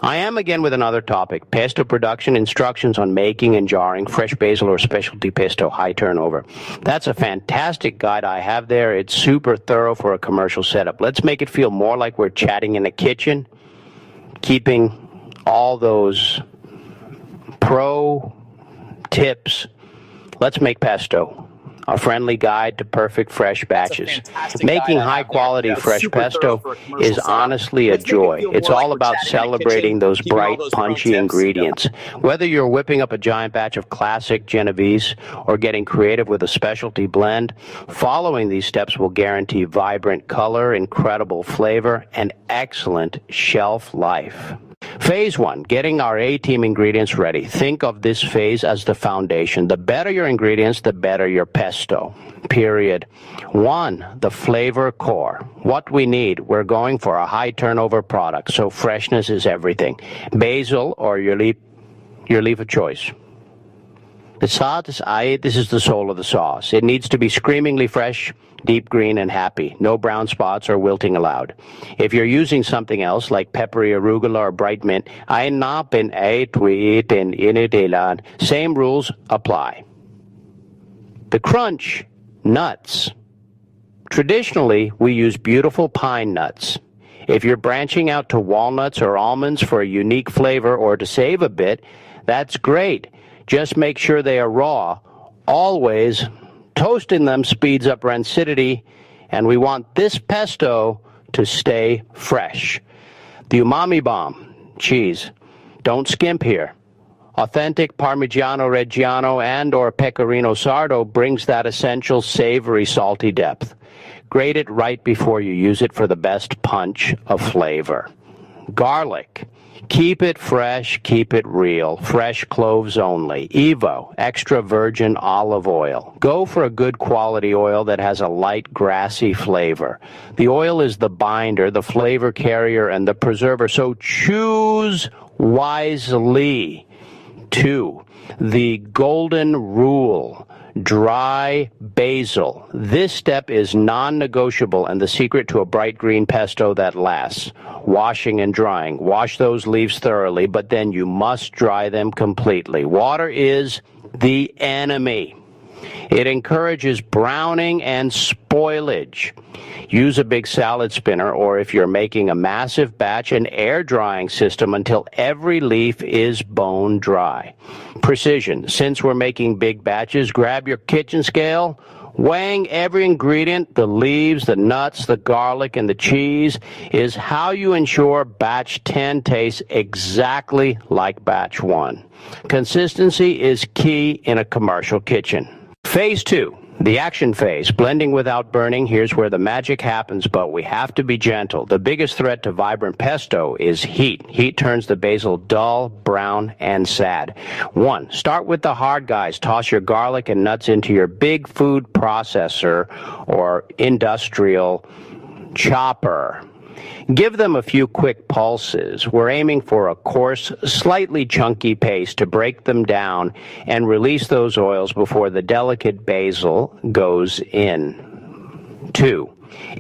I am again with another topic, pesto production, instructions on making and jarring fresh basil or specialty pesto, high turnover. That's a fantastic guide I have there. It's super thorough for a commercial setup. Let's make it feel more like we're chatting in a kitchen, keeping all those pro tips. Let's make pesto. A friendly guide to perfect fresh batches. Making high-quality fresh pesto is honestly a joy. It's all about celebrating those bright, punchy ingredients. Whether you're whipping up a giant batch of classic Genovese or getting creative with a specialty blend, following these steps will guarantee vibrant color, incredible flavor, and excellent shelf life. Phase 1, getting our A-team ingredients ready. Think of this phase as the foundation. The better your ingredients, the better your pesto. Period. 1, the flavor core. What we need, we're going for a high turnover product, so freshness is everything. Basil or your leaf of choice. The sauce, this is the soul of the sauce. It needs to be screamingly fresh, deep green, and happy. No brown spots or wilting allowed. If you're using something else, like peppery arugula or bright mint, same rules apply. The crunch, nuts. Traditionally, we use beautiful pine nuts. If you're branching out to walnuts or almonds for a unique flavor or to save a bit, that's great. Just make sure they are raw. Always, toasting them speeds up rancidity, and we want this pesto to stay fresh. The umami bomb, cheese. Don't skimp here. Authentic Parmigiano Reggiano and or Pecorino Sardo brings that essential savory, salty depth. Grate it right before you use it for the best punch of flavor. Garlic. Keep it fresh, keep it real. Fresh cloves only. EVOO, extra virgin olive oil. Go for a good quality oil that has a light, grassy flavor. The oil is the binder, the flavor carrier, and the preserver, so choose wisely. 2, the golden rule. Dry basil. This step is non-negotiable and the secret to a bright green pesto that lasts. Washing and drying. Wash those leaves thoroughly, but then you must dry them completely. Water is the enemy. It encourages browning and spoilage. Use a big salad spinner, or if you're making a massive batch, an air drying system until every leaf is bone dry. Precision. Since we're making big batches, grab your kitchen scale, weighing every ingredient, the leaves, the nuts, the garlic, and the cheese, is how you ensure batch 10 tastes exactly like batch 1. Consistency is key in a commercial kitchen. Phase 2, the action phase, blending without burning. Here's where the magic happens, but we have to be gentle. The biggest threat to vibrant pesto is heat. Heat turns the basil dull, brown, and sad. 1, start with the hard guys. Toss your garlic and nuts into your big food processor or industrial chopper. Give them a few quick pulses. We're aiming for a coarse, slightly chunky paste to break them down and release those oils before the delicate basil goes in. 2,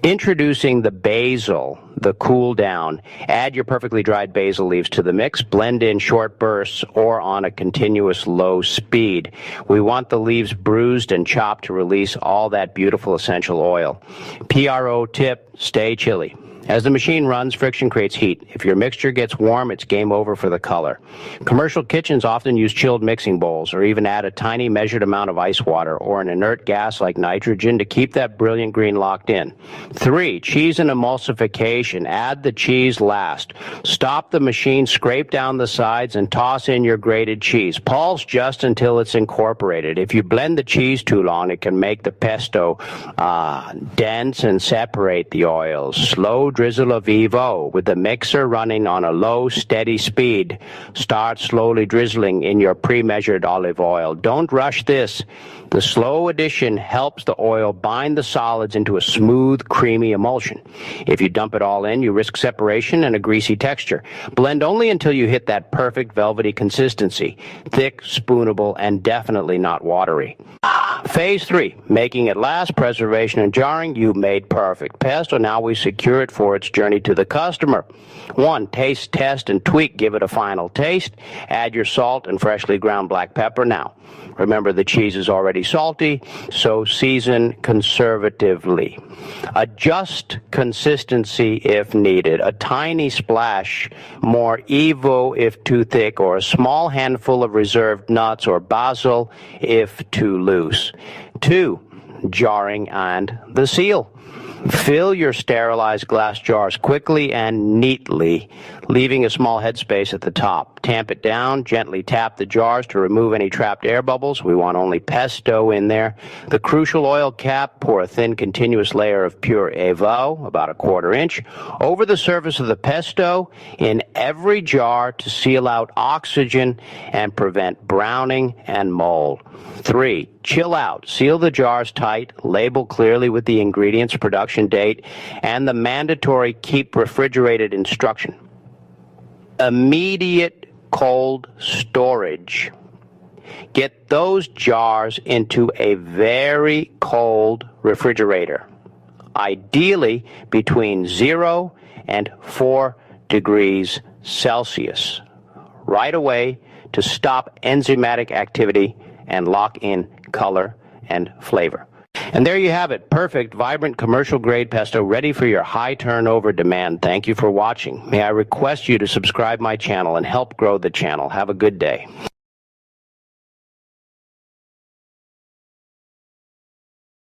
introducing the basil, the cool down. Add your perfectly dried basil leaves to the mix. Blend in short bursts or on a continuous low speed. We want the leaves bruised and chopped to release all that beautiful essential oil. PRO tip, stay chilly. As the machine runs, friction creates heat. If your mixture gets warm, it's game over for the color. Commercial kitchens often use chilled mixing bowls or even add a tiny measured amount of ice water or an inert gas like nitrogen to keep that brilliant green locked in. 3, cheese and emulsification. Add the cheese last. Stop the machine, scrape down the sides, and toss in your grated cheese. Pulse just until it's incorporated. If you blend the cheese too long, it can make the pesto dense and separate the oils. Slow drizzle of EVOO with the mixer running on a low, steady speed. Start slowly drizzling in your pre-measured olive oil. Don't rush this. The slow addition helps the oil bind the solids into a smooth, creamy emulsion. If you dump it all in, you risk separation and a greasy texture. Blend only until you hit that perfect velvety consistency. Thick, spoonable, and definitely not watery. Phase 3, making it last, preservation and jarring. You made perfect pesto. Now we secure it for its journey to the customer. 1, taste, test, and tweak. Give it a final taste. Add your salt and freshly ground black pepper now. Remember, the cheese is already salty, so season conservatively. Adjust consistency if needed. A tiny splash more EVOO if too thick, or a small handful of reserved nuts or basil if too loose. 2, jarring and the seal. Fill your sterilized glass jars quickly and neatly, leaving a small headspace at the top. Tamp it down, gently tap the jars to remove any trapped air bubbles. We want only pesto in there. The crucial oil cap, pour a thin continuous layer of pure EVOO, about 1/4 inch, over the surface of the pesto in every jar to seal out oxygen and prevent browning and mold. 3, chill out. Seal the jars tight, label clearly with the ingredients, production date, and the mandatory keep refrigerated instruction. Immediate cold storage. Get those jars into a very cold refrigerator, ideally between 0 and 4 degrees Celsius, right away to stop enzymatic activity and lock in color and flavor. And there you have it, perfect, vibrant, commercial-grade pesto ready for your high turnover demand. Thank you for watching. May I request you to subscribe my channel and help grow the channel. Have a good day.